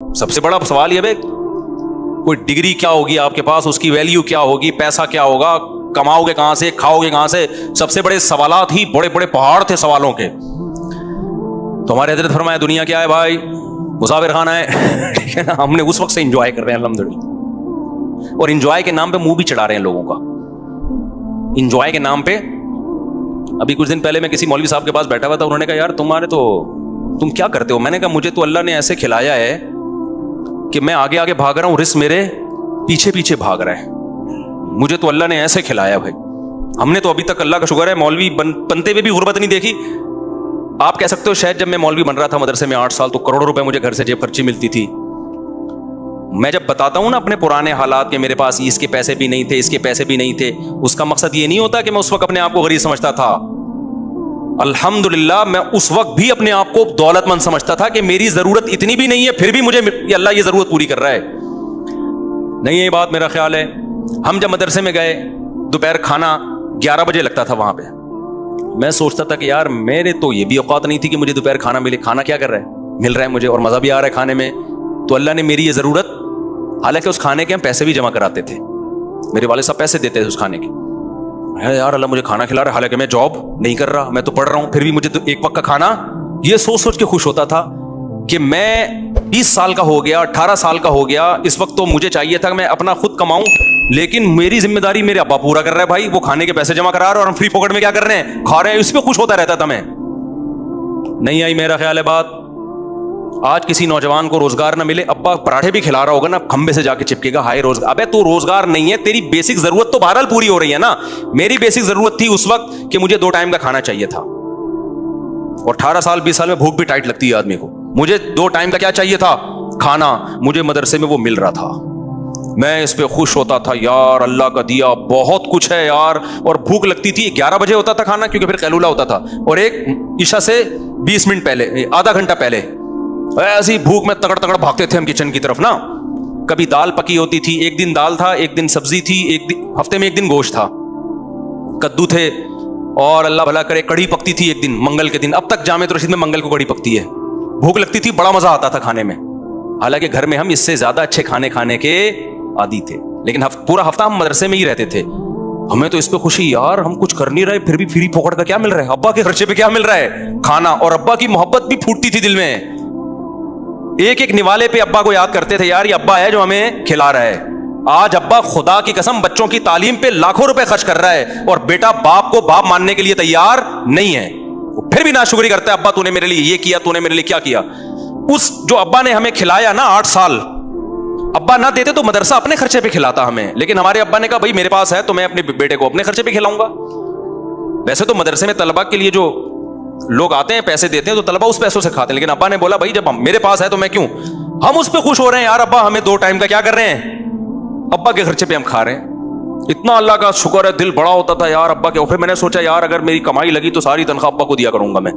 सबसे बड़ा सवाल ये है, कोई डिग्री क्या होगी आपके पास, उसकी वैल्यू क्या होगी, पैसा क्या होगा, कमाओगे कहां से, खाओगे कहां से। सबसे बड़े सवालात ही बड़े बड़े पहाड़ थे सवालों के। तो हमारे हजरत फरमाया दुनिया क्या है भाई, मुसाफिर खाना है। ठीक है ना, हमने उस वक्त से एंजॉय कर रहे हैं अल्हम्दुलिल्लाह, और एंजॉय के नाम पे मुंह भी चढ़ा रहे हैं लोगों का। एंजॉय के नाम पे, अभी कुछ दिन पहले मैं किसी मौलवी साहब के पास बैठा हुआ था, उन्होंने कहा यार तुम क्या करते हो। मैंने कहा मुझे तो अल्लाह ने ऐसे खिलाया है कि मैं आगे आगे भाग रहा हूं, रिस्क मेरे पीछे पीछे भाग रहा है। मुझे तो अल्लाह ने ऐसे खिलाया भाई। हमने तो अभी तक अल्लाह का शुक्र है मौलवी बनते हुए भी गुर्बत नहीं देखी। आप कह सकते हो शायद जब मैं मौलवी बन रहा था मदरसे में 8 साल, तो करोड़ों रुपए मुझे घर से जेब खर्ची मिलती थी। मैं जब बताता हूं ना अपने पुराने हालात के, मेरे पास इसके पैसे भी नहीं थे, इसके पैसे भी नहीं थे, उसका मकसद ये नहीं होता कि मैं उस वक्त अपने आप को गरीब समझता था। अल्हम्दुलिल्लाह मैं उस वक्त भी अपने आप को दौलतमंद समझता था कि मेरी जरूरत इतनी भी नहीं है, फिर भी मुझे अल्लाह ये जरूरत पूरी कर रहा है। नहीं ये बात मेरा ख्याल है। हम जब मदरसे में गए, दोपहर खाना 11 बजे लगता था वहां पे। मैं सोचता था कि यार मेरे तो ये भी औकात नहीं थी कि मुझे दोपहर खाना मिले। खाना क्या कर रहा है, मिल रहा है मुझे और मजा भी आ रहा है खाने में। तो अल्लाह ने मेरी ये जरूरत, हालांकि उस खाने के हम पैसे भी जमा कराते थे, मेरे वाले सब पैसे देते थे उस खाने के। यार अल्लाह मुझे खाना खिला रहा है, हालांकि मैं जॉब नहीं कर रहा, मैं तो पढ़ रहा हूं, फिर भी मुझे तो एक वक्त का खाना। ये सोच सोच के खुश होता था कि मैं 20 साल का हो गया, 18 साल का हो गया, इस वक्त तो मुझे चाहिए था कि मैं अपना खुद कमाऊं, लेकिन मेरी जिम्मेदारी मेरे अब्बा पूरा कर रहा है भाई। वो खाने के पैसे जमा करा रहे हैं और हम फ्री पॉकेट में क्या कर रहे हैं, खा रहे हैं। इस पे खुश होता रहता था मैं। नहीं आई मेरा ख्याल है बात। आज किसी नौजवान को रोजगार ना मिले, अब्बा पराठे भी खिला रहा होगा ना, खंबे से जाके चिपकेगा, हाय रोजगार। अबे तू रोजगार नहीं है, तेरी बेसिक जरूरत तो बहरहाल पूरी हो रही है ना। मेरी बेसिक जरूरत थी उस वक्त कि मुझे 2 टाइम का खाना चाहिए था, और 18 साल 20 साल में भूख भी टाइट लगती है आदमी को। मुझे 2 टाइम का क्या चाहिए था, खाना। मुझे मदरसे में वो मिल रहा था, मैं इस पे खुश होता था। यार अल्लाह का दिया बहुत कुछ है यार। और भूख लगती थी, 11 बजे होता था खाना, क्योंकि फिर कैलूला होता था, और एक ईशा से 20 मिनट पहले, आधा घंटा पहले, ऐसी भूख में तगड़ तगड़ भागते थे हम किचन की तरफ ना। कभी दाल पकी होती थी, एक दिन दाल था, एक दिन सब्जी थी, एक दिन हफ्ते में एक दिन गोश्त था, कद्दू थे, और अल्लाह भला करे कढ़ी पकती थी एक दिन, मंगल के दिन। अब तक जामे रशीद में मंगल को कढ़ी पकती है। भूख लगती थी, बड़ा मजा आता था खाने में। हालांकि घर में हम इससे ज्यादा अच्छे खाने के आदी थे, लेकिन पूरा हफ्ता हम मदरसे में ही रहते थे। हमें तो इस पे खुशी, यार हम कुछ कर नहीं रहे, फिर भी फ्री पॉकेट का क्या मिल रहा है, अब्बा के खर्चे पे क्या मिल रहा है, खाना। और अब्बा की मोहब्बत भी फूटती थी दिल में। एक एक निवाले पे अब्बा को याद करते थे, यार ये अब्बा है जो हमें खिला रहा है। आज अब्बा खुदा की कसम बच्चों की तालीम पे लाखों रुपए खर्च कर रहा है, और बेटा बाप को बाप मानने के लिए तैयार नहीं है। वो फिर भी नाशुक्री करता है, अब्बा तूने मेरे लिए ये किया, तूने मेरे लिए क्या किया। उस जो अब्बा ने हमें खिलाया ना 8 साल, अब्बा ना देते तो मदरसा अपने खर्चे पे खिलाता हमें, लेकिन हमारे अब्बा ने कहा भाई मेरे पास है तो मैं अपने बेटे को अपने खर्चे पे खिलाऊंगा। वैसे तो मदरसे में तलबा के लिए जो लोग आते हैं पैसे देते हैं तो तलबा उस पैसों से खाते हैं, लेकिन अब्बा ने बोला भाई जब मेरे पास है तो मैं क्यों, हम उस पे खुश हो रहे हैं। यार अब्बा हमें 2 टाइम का क्या कर रहे हैं, अब्बा के खर्चे पे हम खा रहे हैं। इतना अल्लाह का शुक्र है, दिल बड़ा होता था यार अब्बा के। फिर मैंने सोचा यार अगर मेरी कमाई लगी तो सारी तनख्वाह अब्बा को दिया करूंगा मैं।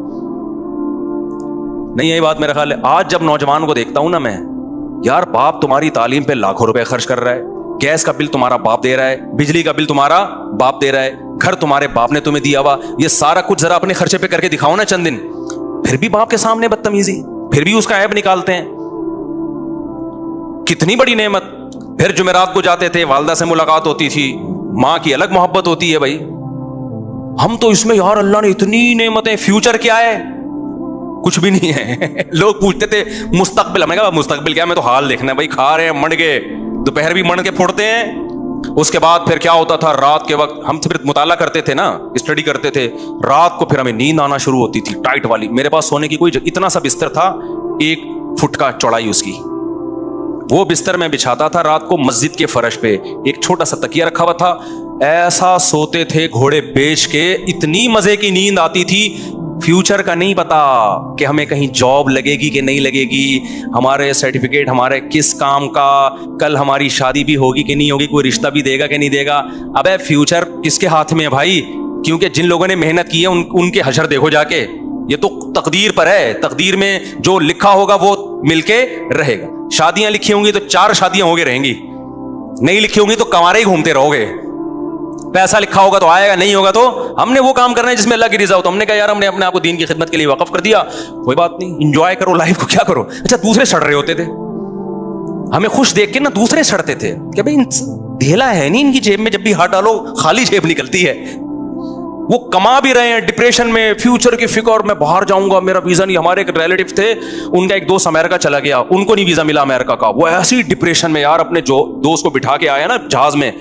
नहीं यही बात मेरा ख्याल है। आज जब नौजवान को देखता हूं ना मैं, यार बाप तुम्हारी तालीम पे लाखों रुपए खर्च कर रहा है, गैस का बिल तुम्हारा बाप दे रहा है, बिजली का बिल तुम्हारा बाप दे रहा है, घर तुम्हारे बाप ने तुम्हें दिया हुआ, ये सारा कुछ जरा अपने खर्चे पे करके दिखाओ ना चंद दिन। फिर भी बाप के सामने बदतमीजी, फिर भी उसका ऐब निकालते हैं। कितनी बड़ी नेमत। फिर जुमेरात को जाते थे, वालदा से मुलाकात होती थी, माँ की अलग मोहब्बत होती है भाई। हम तो इसमें यार अल्लाह ने इतनी नेमतें, फ्यूचर क्या है, कुछ भी नहीं है। लोग पूछते थे मुस्तकबिल, हमने कहा मुस्तकबिल क्या, मैं तो हाल देखना है भाई। खा रहे हैं मण के, दोपहर भी मण के फोड़ते हैं। उसके बाद फिर क्या होता था, रात के वक्त हम फिर मुताला करते थे ना, स्टडी करते थे। रात को फिर हमें नींद आना शुरू होती थी टाइट वाली। मेरे पास सोने की कोई इतना सा बिस्तर था, 1 फुट का चौड़ाई उसकी, वो बिस्तर में बिछाता था रात को मस्जिद के फर्श पे। एक छोटा सा तकिया रखा हुआ था, ऐसा सोते थे घोड़े बेच के। इतनी मजे की नींद आती थी। फ्यूचर का नहीं पता कि हमें कहीं जॉब लगेगी कि नहीं लगेगी, हमारे सर्टिफिकेट हमारे किस काम का, कल हमारी शादी भी होगी कि नहीं होगी, कोई रिश्ता भी देगा कि नहीं देगा। अबे फ्यूचर किसके हाथ में है भाई, क्योंकि जिन लोगों ने मेहनत की है उनके हशर देखो जाके। ये तो तकदीर पर है, तकदीर में जो लिखा होगा वो मिलके रहेगा। शादियां लिखी होंगी तो 4 शादियां होगी रहेंगी, नहीं लिखी होंगी तो कमारे ही घूमते रहोगे। पैसा लिखा होगा तो आएगा, नहीं होगा तो हमने वो काम करना है जिसमें अल्लाह की रिजा हो। तो हमने कहा यार हमने अपने आप को दीन की खिदमत के लिए वक्फ कर दिया, कोई बात नहीं, एंजॉय करो लाइफ को, क्या करो। अच्छा दूसरे सड़ रहे होते थे, हमें खुश देख के ना दूसरे सड़ते थे कि भाई ढेला है नहीं इनकी जेब में, जब भी हाथ डालो खाली जेब निकलती है। वो कमा भी रहे हैं डिप्रेशन में, फ्यूचर की फिक्र, मैं बाहर जाऊंगा, मेरा वीजा नहीं। हमारे एक रिलेटिव थे, उनका एक दोस्त अमेरिका चला गया, उनको नहीं वीजा मिला अमेरिका का। वो ऐसी डिप्रेशन में यार, अपने जो दोस्त को बिठा के आया ना जहाज में,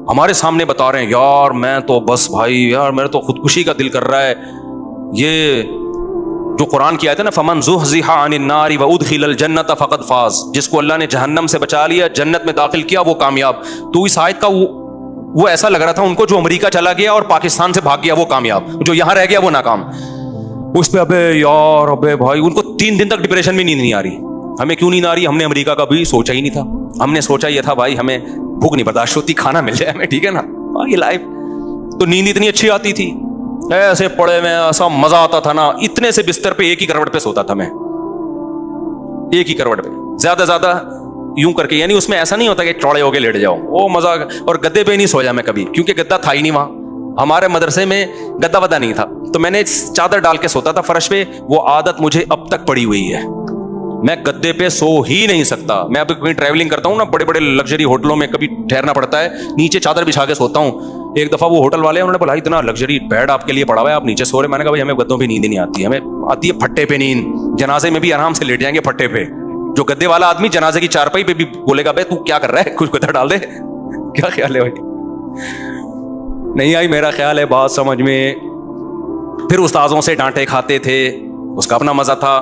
हमारे सामने बता रहे हैं यार मैं तो बस भाई यार मेरा तो खुदकुशी का दिल कर रहा है। ये जो कुरान की आयत है ना, फमन ज़ुहज़िहा अनिन नारि व उदखिलल जन्नत फ़क़द फ़ाज़, जिसको अल्लाह ने जहन्नम से बचा लिया, जन्नत में दाखिल किया, वो कामयाब। तो इस आयत का वो ऐसा लग रहा था उनको, जो अमेरिका चला गया और पाकिस्तान से भाग गया वो कामयाब, जो यहां रह गया वो नाकाम। उस पे अबे यार अबे भाई, उनको 3 दिन तक डिप्रेशन में नींद नहीं आ रही। हमें क्यों नींद आ रही? हमने अमेरिका का भी सोचा ही नहीं था। हमने सोचा ये था भाई हमें भूख नहीं बर्दाश्त होती, खाना मिल जाए हमें, ठीक है ना, ये लाइफ। तो नींद इतनी अच्छी आती थी, ऐसे पड़े में ऐसा मजा आता था ना, इतने से बिस्तर पे एक ही करवट पे सोता था मैं, एक ही करवट पे, ज्यादा यूं करके, यानी उसमें ऐसा नहीं होता कि चौड़े होके लेट जाओ, वो मजा। और गद्दे पे नहीं सोया मैं कभी, क्योंकि गद्दा था ही नहीं वहां। हमारे मदरसे में गद्दा वद्दा नहीं था, तो मैंने चादर डाल के सोता था फर्श पे। वो आदत मुझे अब तक पड़ी हुई है, मैं गद्दे पे सो ही नहीं सकता। मैं अभी कहीं ट्रैवलिंग करता हूँ ना, बड़े बड़े लग्जरी होटलों में कभी ठहरना पड़ता है, नीचे चादर बिछा के सोता हूँ। एक दफा वो होटल वाले उन्होंने बोला इतना लग्जरी बेड आपके लिए पड़ा हुआ है, आप नीचे सो रहे। मैंने कहा भाई हमें गद्दों पे नींद नहीं आती, हमें आती है फट्टे पे नींद। जनाजे में भी आराम से लेट जाएंगे फट्टे पे। जो गद्दे वाला आदमी जनाजे की चारपाई पे भी बोलेगा भाई तू क्या कर रहा है, कुछ गद्दा डाल दे। क्या ख्याल है भाई? नहीं आई मेरा ख्याल है बात समझ में। फिर उस्ताजों से डांटे खाते थे, उसका अपना मजा था।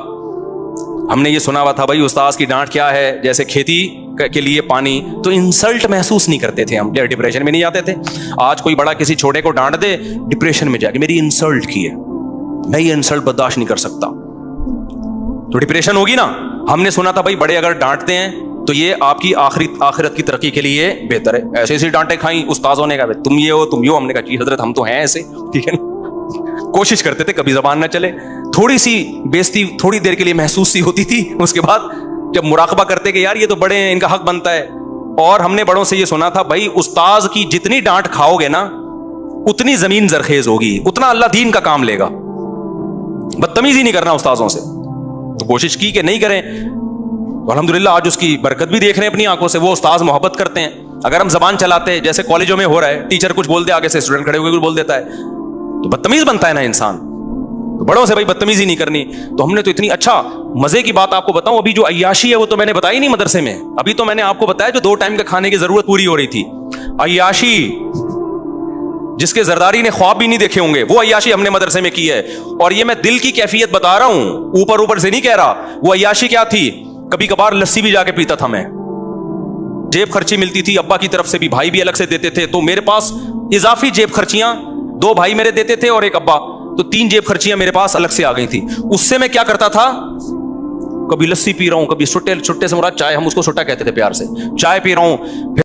हमने ये सुना हुआ था भाई उस्ताद की डांट क्या है, जैसे खेती के लिए पानी, तो इंसल्ट महसूस नहीं करते थे हम, डिप्रेशन में नहीं जाते थे। आज कोई बड़ा किसी छोटे को डांट दे, डिप्रेशन में जाके मेरी इंसल्ट की है, मैं ये इंसल्ट बर्दाश्त नहीं कर सकता, तो डिप्रेशन होगी ना। हमने सुना था भाई बड़े अगर डांटते हैं तो ये आपकी आखिरत की तरक्की के लिए बेहतर है। ऐसे ऐसी डांटे खाई उस्ताजों ने, कहा तुम ये हो तुम ये हो। हमने कहा जी हजरत हम तो हैं ऐसे, ठीक है ना। कोशिश करते थे कभी जबान ना चले, थोड़ी सी बेइज्जती थोड़ी देर के लिए महसूस सी होती थी, उसके बाद जब मुराकबा करते कि यार ये तो बड़े हैं, इनका हक बनता है। और हमने बड़ों से ये सुना था भाई उस्ताज की जितनी डांट खाओगे ना उतनी जमीन जरखेज होगी, उतना अल्लाह दीन का काम लेगा। बदतमीजी नहीं करना उस्ताजों से। तो कोशिश की कि नहीं करें, तो अल्हम्दुलिल्लाह आज उसकी बरकत भी देख रहे हैं अपनी आंखों से। वो उस्ताज मोहब्बत करते हैं। अगर हम जबान चलाते जैसे कॉलेजों में हो रहा है, टीचर कुछ बोल दे आगे से स्टूडेंट खड़े होकर कुछ बोल देता है, तो बदतमीज बनता है ना इंसान। तो बड़ों से भाई बदतमीजी नहीं करनी। तो हमने तो इतनी अच्छा मजे की बात आपको बताऊं, अभी जो अय्याशी है वो तो मैंने बताई नहीं मदरसे में, अभी तो मैंने आपको बताया जो 2 टाइम के खाने की जरूरत पूरी हो रही थी। अय्याशी जिसके जरदारी ने ख्वाब भी नहीं देखे होंगे, वो अय्याशी हमने मदरसे में की है। और ये मैं दिल की कैफियत बता रहा हूं, ऊपर ऊपर से नहीं कह रहा। वो अय्याशी क्या थी, कभी कभार लस्सी भी जाके पीता था मैं, जेब खर्ची मिलती थी अब्बा की तरफ से भी, भाई भी अलग से देते थे, तो मेरे पास इजाफी जेब खर्चियां 2 भाई मेरे देते थे और एक अब्बा, तो 3 जेब खर्चियां मेरे पास अलग से आ गई थी। उससे मैं क्या करता था, कभी लस्सी पी रहा हूं, कभी छुट्टे से मुराद चाय, हम उसको छुट्टा कहते थे प्यार से, चाय पी रहा हूं।